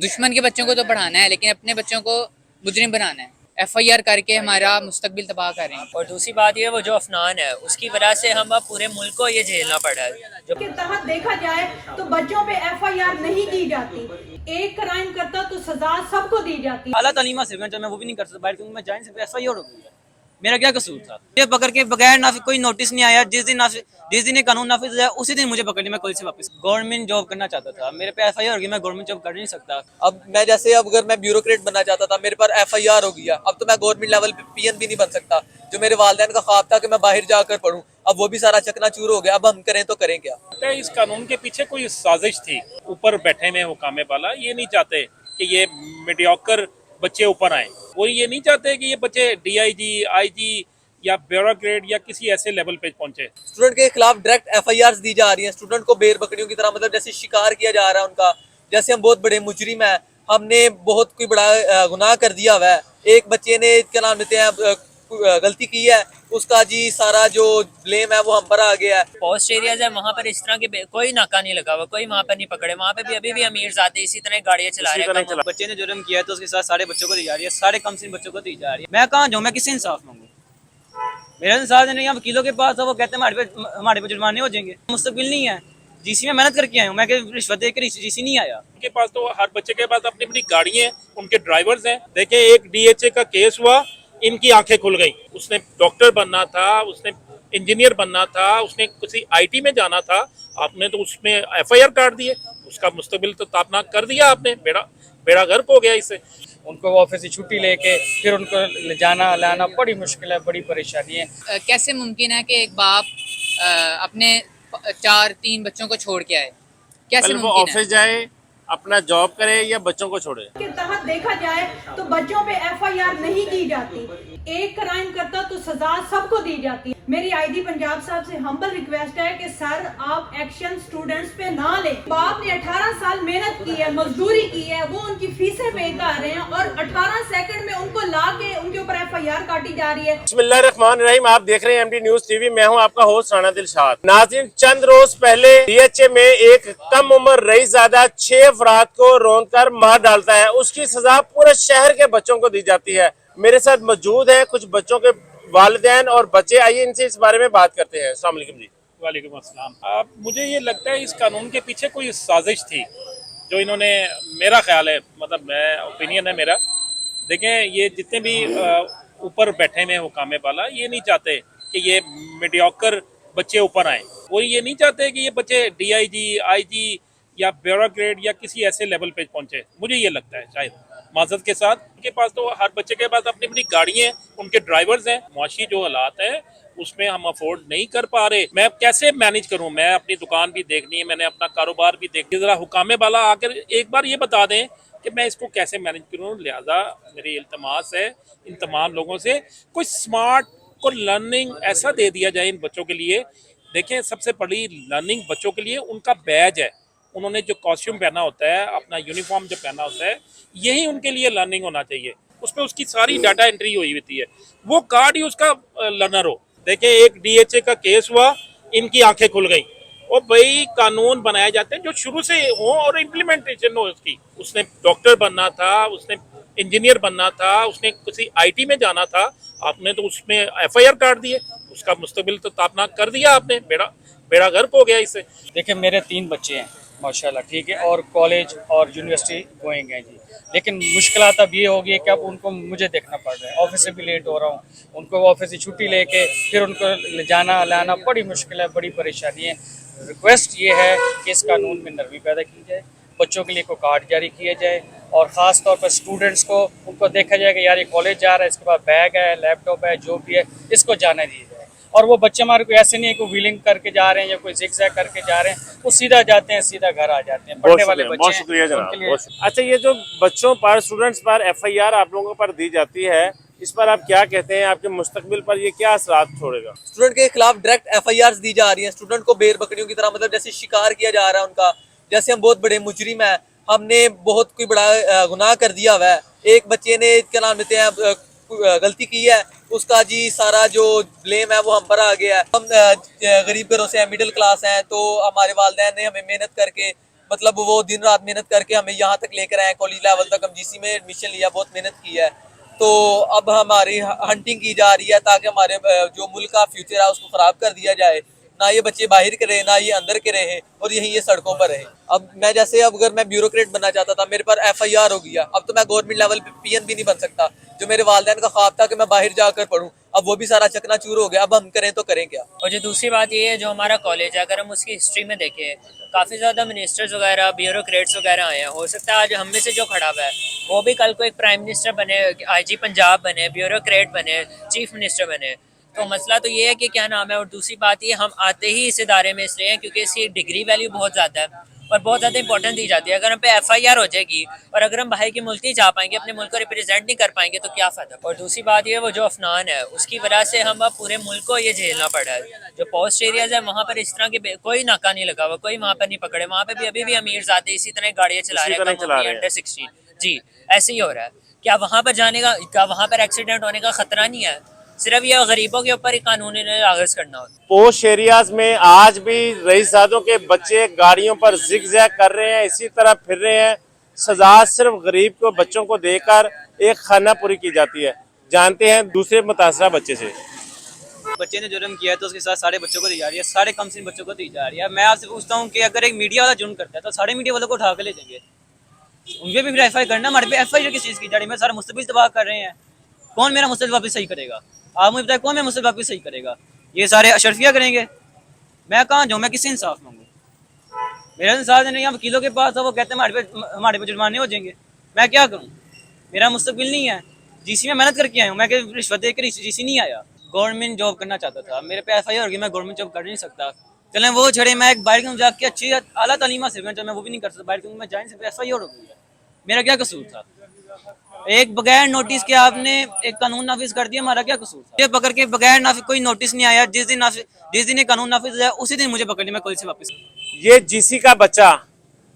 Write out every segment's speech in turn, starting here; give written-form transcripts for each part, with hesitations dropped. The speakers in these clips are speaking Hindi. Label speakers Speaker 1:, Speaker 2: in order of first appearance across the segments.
Speaker 1: दुश्मन के बच्चों को तो पढ़ाना है, लेकिन अपने बच्चों को मुजरिम बनाना है। एफआईआर करके हमारा मुस्तकबिल तबाह कर रहे हैं।
Speaker 2: और दूसरी बात ये वो जो अफनान है उसकी वजह से हम अब पूरे मुल्क को ये झेलना पड़ रहा है। जो
Speaker 3: के तहत देखा जाए तो बच्चों पे एफआईआर नहीं की जाती, एक क्राइम करता तो सजा सबको दी जाती।
Speaker 4: आला तालीम हासिल करना मैं वो भी नहीं कर सकता बाहर, क्योंकि मैं जाइन से एफआईआर हो गई है। मेरा क्या कसूर था? ये पकड़ के बगैर ना कोई नोटिस नहीं आया। जिस दिन ये कानून नाफिज हुआ उसी दिन मुझे पकड़ लिया। मैं कॉलेज से वापस गवर्नमेंट जॉब करना चाहता था, मेरे पे एफआईआर हो गई, मैं गवर्नमेंट जॉब कर नहीं सकता।
Speaker 5: अब मैं जैसे अब अगर मैं ब्यूरोक्रेट बनना चाहता था, मेरे पर एफआईआर हो गया, अब तो मैं गवर्नमेंट लेवल पे पीएन भी नहीं बन सकता। जो मेरे वालिदैन का ख्वाब था कि मैं बाहर जाकर पढूं, अब वो भी सारा चकनाचूर हो गया। अब हम करें तो करें क्या?
Speaker 6: इस कानून के पीछे कोई साजिश थी। ऊपर बैठे में हुकामे वाला ये नहीं चाहते कि ये मीडियोकर बच्चे ऊपर आए। वो ये नहीं चाहते कि ये बच्चे डीआईजी, आईजी या ब्यूरोक्रेट या किसी ऐसे लेवल पे पहुंचे।
Speaker 5: स्टूडेंट के खिलाफ डायरेक्ट एफआईआर दी जा रही है। स्टूडेंट को बेर बकरियों की तरह मतलब जैसे शिकार किया जा रहा है उनका, जैसे हम बहुत बड़े मुजरिम हैं, हमने बहुत कोई बड़ा गुनाह कर दिया हुआ है। एक बच्चे ने क्या नाम लेते हैं गलती की है, उसका जी सारा जो ब्लेम है वो हम पर आ गया है।
Speaker 2: पोस्ट एरियाज है वहाँ पर इस तरह के कोई नाका नहीं लगा हुआ, कोई वहाँ पर नहीं पकड़े। वहाँ पे भी अभी भी अमीर ज़ादे इसी तरह गाड़ियाँ चला रहे हैं।
Speaker 4: बच्चे ने जुर्म किया है तो उसके साथ सारे बच्चों को दी जा रही है, सारे कमसिन बच्चों को दी जा रही है। मैं कहाँ जाऊँ? मैं किससे इंसाफ मांगू? मेरा इंसाफ नहीं है। वकीलों के पास वो कहते हैं हमारे पे जुर्माने हो जाएंगे। मुस्तकबिल नहीं है, जीसी में मेहनत करके आया हूँ मैं, रिश्वत देकर जीसी नहीं आया।
Speaker 6: उनके पास तो हर बच्चे के पास अपनी अपनी गाड़ियां हैं, उनके ड्राइवर्स हैं। देखें, एक डीएचए का केस हुआ, इनकी आंखें खुल गई। उसने डॉक्टर बनना था, उसने इंजीनियर बनना था, उसने किसी आईटी में जाना था, आपने तो उसमें एफआईआर काट दिए। उसका मुस्तकबिल तो तापनाक कर दिया आपने। बेड़ा गर्क हो गया इससे।
Speaker 7: उनको ऑफिस से छुट्टी लेके फिर उनको ले जाना लाना बड़ी मुश्किल है, बड़ी परेशानी है।
Speaker 1: कैसे मुमकिन है कि एक बाप अपने 4-3 बच्चों को छोड़ के आए? कैसे
Speaker 8: वो
Speaker 1: मुमकिन है?
Speaker 8: ऑफिस जाए, अपना जॉब करे या बच्चों को छोड़े?
Speaker 3: के तहत देखा जाए तो बच्चों पे एफआईआर नहीं की जाती, एक क्राइम करता तो सजा सबको दी जाती। मेरी आईजी पंजाब साहब से हम्बल रिक्वेस्ट है कि सर आप एक्शन स्टूडेंट्स पे ना लें। बाप ने 18 साल मेहनत की है, मजदूरी की है, वो उनकी फीसें पे कर रहे हैं और 18 सेकंड में उनको ला के उनके ऊपर एफआईआर काटी जा रही है।
Speaker 8: बिस्मिल्लाहिर्रहमानिर्रहीम। आप देख रहे हैं एमडी न्यूज टीवी। मैं हूं आपका होस्ट राना दिलशाद। नाज़रीन, चंद रोज पहले डीएचए में एक कम उम्र रईसज़ादा 6 अफराद को रौंदकर मार डालता है। उसकी सजा पूरे शहर के बच्चों को दी जाती है। मेरे साथ मौजूद है कुछ बच्चों के वालिदैन और बच्चे। आइए इनसे इस बारे में बात करते हैं। अस्सलाम वालेकुम जी।
Speaker 6: वालेकुम अस्सलाम। मुझे ये लगता है इस कानून के पीछे कोई साजिश थी जो इन्होंने, मेरा ख्याल है, मतलब मैं ओपिनियन है मेरा। देखें, ये जितने भी ऊपर बैठे में हुकामे वाला ये नहीं चाहते कि ये मीडियोकर बच्चे ऊपर आए। वो ये नहीं चाहते कि ये बच्चे डीआईजी, आईजी या ब्यूरोक्रेट या किसी ऐसे लेवल पे पहुंचे। मुझे ये लगता है, शायद माजरत के साथ। उनके पास तो हर बच्चे के पास अपनी अपनी गाड़ियां हैं, उनके ड्राइवर्स हैं। मुआशी जो हालात है उसमें हम अफोर्ड नहीं कर पा रहे। मैं कैसे मैनेज करूं? मैं अपनी दुकान भी देखनी है, मैंने अपना कारोबार भी देखनी है। जरा हुकामे वाला आकर एक बार ये बता दें कि मैं इसको कैसे मैनेज करूं। लिहाजा मेरी इल्तमास है इन तमाम लोगों से, कोई स्मार्ट को लर्निंग ऐसा दे दिया जाए इन बच्चों के लिए। देखें, सबसे बड़ी लर्निंग बच्चों के लिए उनका बैज है। उन्होंने जो कॉस्ट्यूम पहना होता है, अपना यूनिफॉर्म जो पहना होता है, यही उनके लिए लर्निंग होना चाहिए। उसमें उसकी सारी डाटा एंट्री हुई होती है, वो कार्ड ही उसका लर्नर हो। देखिए, एक डीएचए का केस हुआ, इनकी आंखें खुल गई। और भाई, कानून बनाए जाते हैं जो शुरू से हो और इम्प्लीमेंटेशन हो उसकी। उसने डॉक्टर बनना था, उसने इंजीनियर बनना था, उसने किसी आईटी में जाना था, आपने तो उसमें एफआईआर काट दिए। उसका मुस्तकबिल तो तापनाक कर दिया आपने। बेड़ा गर्क हो गया इससे।
Speaker 7: देखिए, मेरे 3 बच्चे हैं माशाल्लाह, ठीक है, और कॉलेज और यूनिवर्सिटी गोइंग है जी। लेकिन मुश्किलात अब ये हो गई कि अब उनको मुझे देखना पड़ रहा है। ऑफिस से भी लेट हो रहा हूँ, उनको ऑफिस से छुट्टी लेके फिर उनको ले जाना लाना बड़ी मुश्किल है, बड़ी परेशानी है। रिक्वेस्ट ये है कि इस कानून में नरमी पैदा की जाए, बच्चों के लिए कोई कार्ड जारी किया जाए और ख़ास तौर पर स्टूडेंट्स को उनको देखा जाए कि यार ये कॉलेज जा रहा है, इसके पास बैग है, लैपटॉप है, जो भी है, इसको जाने दिया जाए। और वो बच्चे हमारे को ऐसे नहीं है कोई व्हीलिंग करके जा रहे हैं या कोई जिगजैग करके जा रहे हैं, वो सीधा जाते हैं, सीधा घर आ जाते हैं। पढ़ने वाले बच्चे
Speaker 8: बहुत शुक्रिया जनाब। अच्छा, ये जो बच्चों पर, स्टूडेंट्स पर एफआईआर आप लोगों पर दी जाती है, इस पर आप क्या कहते हैं? आपके मुस्तकबिल पर ये क्या असरात छोड़ेगा?
Speaker 5: स्टूडेंट के खिलाफ डायरेक्ट एफआईआर दी जा रही है। स्टूडेंट को बेर बकरियों की तरह मतलब जैसे शिकार किया जा रहा है उनका, जैसे हम बहुत बड़े मुजरिम हैं, हमने बहुत कोई बड़ा गुनाह कर दिया हुआ है। एक बच्चे ने क्या नाम लेते हैं गलती की है, उसका जी सारा जो ब्लेम है वो हम पर आ गया है। हम गरीब घरों से हैं, मिडिल क्लास हैं, तो हमारे वालिदैन ने हमें मेहनत करके मतलब वो दिन रात मेहनत करके हमें यहाँ तक लेकर आए, कॉलेज लेवल तक हम जीसी में एडमिशन लिया, बहुत मेहनत की है। तो अब हमारी हंटिंग की जा रही है ताकि हमारे जो मुल्क का फ्यूचर है उसको ख़राब कर दिया जाए। ना ये बच्चे बाहर के रहे, ना ये अंदर के रहे और यही ये सड़कों पर रहे। अब मैं जैसे अगर मैं ब्यूरोक्रेट बनना चाहता था, मेरे पर FIR हो गया, अब तो मैं गवर्नमेंट लेवल पे PN भी नहीं बन सकता। जो मेरे वालिदैन का ख्वाब था कि मैं बाहर जाकर पढूं, अब वो भी सारा चकनाचूर हो गया। अब हम करें तो करें क्या।
Speaker 2: और जो दूसरी बात ये है, जो हमारा कॉलेज है, अगर हम उसकी हिस्ट्री में देखें, काफ़ी ज़्यादा मिनिस्टर्स वगैरह, ब्यूरोक्रेट्स वगैरह आए हैं। हो सकता है आज हम में से जो खड़ा हुआ है वो भी कल को एक प्राइम मिनिस्टर बने, IG पंजाब बने, ब्यूरोक्रेट बने, चीफ मिनिस्टर बने। तो मसला तो ये है कि क्या नाम है। और दूसरी बात ये, हम आते ही इस इदारे में इसलिए हैं क्योंकि इसकी डिग्री वैल्यू बहुत ज़्यादा है और बहुत ज़्यादा इंपॉर्टेंस दी जाती है। अगर हम पे FIR हो जाएगी और अगर हम बाहर के मुल्क नहीं जा पाएंगे, अपने मुल्क को रिप्रेजेंट नहीं कर पाएंगे तो क्या फ़ायदा। और दूसरी बात ये, वो जो अफनान है उसकी वजह से हम अब पूरे मुल्क को ये झेलना पड़ रहा है। जो पोस्ट एरियाज है वहाँ पर इस तरह के कोई नाका नहीं लगा हुआ, कोई वहाँ पर नहीं पकड़े। वहाँ पर भी अभी भी अमीरजादे इसी तरह गाड़ियाँ चला रहे हैं, अंडर 16। जी, ऐसे ही हो रहा है। क्या वहाँ पर जाने का, क्या वहाँ पर एक्सीडेंट होने का खतरा नहीं है? सिर्फ ये गरीबों के ऊपर ही कानूनी नाफिज करना होता है।
Speaker 8: पोश एरियाज में आज भी रईसजादों के बच्चे गाड़ियों पर जिग-जैग कर रहे हैं, इसी तरह फिर रहे हैं। सजा सिर्फ गरीब को बच्चों को देकर एक खाना पूरी की जाती है। जानते हैं दूसरे मुतासरा बच्चे से।
Speaker 4: बच्चे ने जुर्म किया है तो उसके साथ सारे बच्चों को दी जा रही है, सारे कम से बच्चों को दी जा रही है। मैं आपसे पूछता हूँ कि अगर एक मीडिया वाला जुर्म करता है तो सारे मीडिया वालों को उठा कर ले जाएंगे, उनके भी फिर FIR करना। हमारे पे FIR किस चीज़ की जा रही है? मैं सारा मुस्तकबिल तबाह कर रहे हैं। कौन मेरा मुस्तकबिल वापस सही करेगा? आप मुझे बताए, कौन मेरा मुस्तकबिल वापस सही करेगा? ये सारे अशरफिया करेंगे। मैं कहाँ जाऊँ? मैं किससे इंसाफ मांगूँ? मेरा इंसाफ नहीं, यहाँ वकीलों के पास है, वो कहते हैं हमारे पे जुर्माने हो जाएंगे। मैं क्या करूँ? मेरा मुस्तकबिल नहीं है। GC में मेहनत करके आया हूँ, मैं रिश्वत देकर GC नहीं आया। गवर्नमेंट जॉब करना चाहता था, मेरे पे FIR हो गई, मैं गवर्नमेंट जॉब कर नहीं सकता। चलें वो छड़े, मैं एक बाहर क्यों जाके अच्छी आला तालीम हासिल करना चाहता, मैं वो भी नहीं कर सकता। बाहर क्यों मैं जाने से FIR हो गई है। मेरा क्या कसूर था? एक बगैर नोटिस के आपने एक कानून नाफिज कर दिया, हमारा क्या कसूर था? ये पकड़ के बगैर नाफिज, कोई नोटिस नहीं आया, जिस दिन ये कानून नाफिज है उसी दिन मुझे पकड़ लिया, मैं कॉलेज से वापस।
Speaker 8: ये GC का बच्चा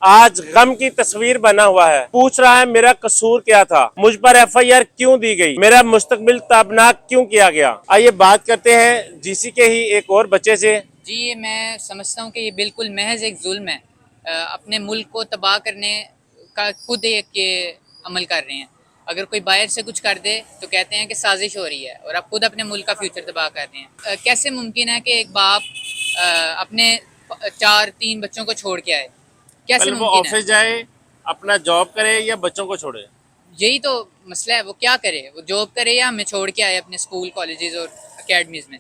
Speaker 8: आज गम की तस्वीर बना हुआ है, पूछ रहा है मेरा कसूर क्या था, मुझ पर FIR क्यों दी गई, मेरा मुस्तकबिल ताबनाक क्यों किया गया। आइए बात करते हैं GC के ही एक और बच्चे से।
Speaker 1: जी, मैं समझता हूँ कि ये बिल्कुल महज एक जुल्म है। अपने मुल्क को तबाह करने का खुद एक ये अमल कर रहे हैं। अगर कोई बाहर से कुछ कर दे तो कहते हैं कि साजिश हो रही है और आप खुद अपने मुल्क का फ्यूचर तबाह कर रहे हैं। कैसे मुमकिन है कि एक बाप अपने 4-3 बच्चों को छोड़ के आए? कैसे
Speaker 8: वो
Speaker 1: मुमकिन है?
Speaker 8: ऑफिस जाए, अपना जॉब करे या बच्चों को छोड़े?
Speaker 1: यही तो मसला है। वो क्या करे? वो जॉब करे या हमें छोड़ के आए अपने स्कूल, कॉलेजेस और अकेडमीज़ में।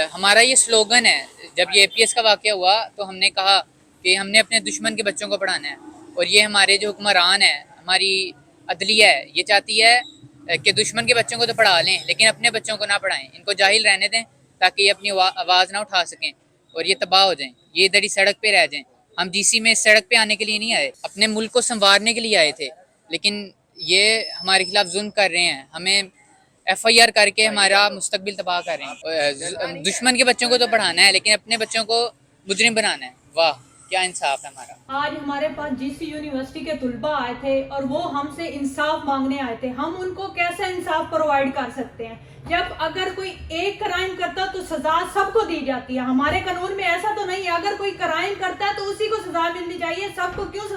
Speaker 1: हमारा ये स्लोगन है, जब ये APS का वाक़या हुआ तो हमने कहा कि हमने अपने दुश्मन के बच्चों को पढ़ाना है। और ये हमारे जो हुक्मरान है, हमारी अदलिया है, ये चाहती है कि दुश्मन के बच्चों को तो पढ़ा लें लेकिन अपने बच्चों को ना पढ़ाएं, इनको जाहिल रहने दें ताकि ये अपनी आवाज़ ना उठा सकें और ये तबाह हो जाएं, ये इधर ही सड़क पे रह जाएं। हम GC में इस सड़क पे आने के लिए नहीं आए, अपने मुल्क को संवारने के लिए आए थे, लेकिन ये हमारे खिलाफ जुल्म कर रहे हैं। हमें FIR करके हमारा मुस्तकबिल तबाह कर रहे हैं। दुश्मन के बच्चों को तो पढ़ाना है लेकिन अपने बच्चों को मुजरिम बनाना है। वाह, क्या इंसाफ है हमारा।
Speaker 3: आज हमारे पास GC यूनिवर्सिटी के तुलबा आए थे और वो हमसे इंसाफ मांगने आए थे। हम उनको कैसे इंसाफ प्रोवाइड कर सकते हैं जब अगर कोई एक क्राइम करता तो सजा सबको दी जाती है? हमारे कानून में ऐसा तो नहीं है, अगर कोई क्राइम करता है तो उसी को सजा मिलनी चाहिए, सबको क्यों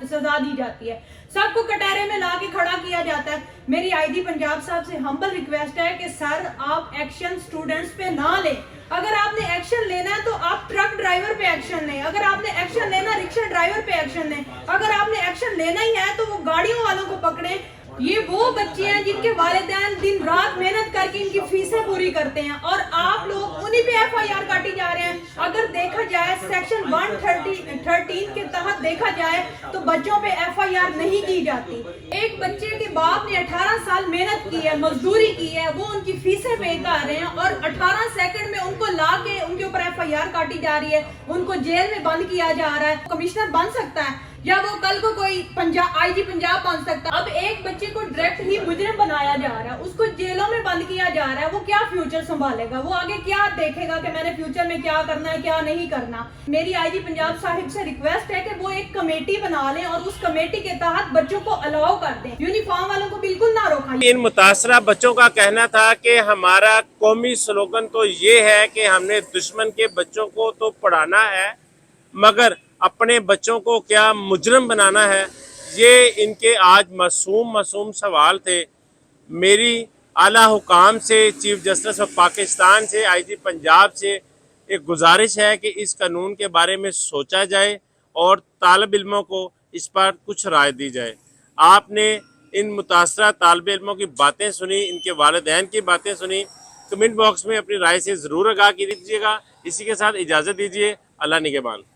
Speaker 3: सजा दी जाती है? सबको कटहरे में ला के खड़ा किया जाता है। मेरी IG पंजाब साहब से हम्बल रिक्वेस्ट है कि सर आप एक्शन स्टूडेंट्स पे ना लें। अगर आपने एक्शन लेना है तो आप ट्रक ड्राइवर पे एक्शन लें, अगर आपने एक्शन लेना रिक्शा ड्राइवर पे एक्शन लें, अगर आपने एक्शन लेना ही है तो वो गाड़ियों वालों को पकड़ें। ये वो बच्चे हैं जिनके वालिदैन दिन रात मेहनत करके इनकी फीसें पूरी करते हैं और आप लोग उन्हीं पे FIR काटी जा रहे हैं। अगर देखा जाए सेक्शन 113 के तहत देखा जाए तो बच्चों पे FIR नहीं की जाती। एक बच्चे के बाप ने 18 साल मेहनत की है, मजदूरी की है, वो उनकी फीसें पे कर रहे हैं और 18 सेकंड में उनको ला के उनके ऊपर FIR काटी जा रही है, उनको जेल में बंद किया जा रहा है। कमिश्नर बन सकता है या वो कल को कोई IG पंजाब बन सकता है। अब एक बच्चे को डायरेक्ट ही मुजरिम बनाया जा रहा है, उसको जेलों में बंद किया जा रहा है। वो क्या फ्यूचर संभालेगा? वो आगे क्या देखेगा कि मैंने फ्यूचर में क्या करना है, क्या नहीं करना? मेरी IG पंजाब साहिब से रिक्वेस्ट है कि वो एक कमेटी बना लें और उस कमेटी के तहत बच्चों को अलाउ कर दें, यूनिफॉर्म वालों को बिल्कुल ना रोका।
Speaker 8: इन मुतासरा बच्चों का कहना था कि हमारा कौमी स्लोगन तो ये है कि हमने दुश्मन के बच्चों को तो पढ़ाना है, मगर अपने बच्चों को क्या मुजरम बनाना है, ये इनके आज मासूम सवाल थे। मेरी आला हुकाम से, चीफ जस्टिस ऑफ पाकिस्तान से, आईजी पंजाब से एक गुजारिश है कि इस कानून के बारे में सोचा जाए और तालिब इल्मों को इस पर कुछ राय दी जाए। आपने इन मुतासरा तालिब इल्मों की बातें सुनी, इनके वालिदैन की बातें सुनी, कमेंट बॉक्स में अपनी राय से ज़रूर आगाह कीजिएगा। इसी के साथ इजाज़त दीजिए। अल्लाह निगहबान।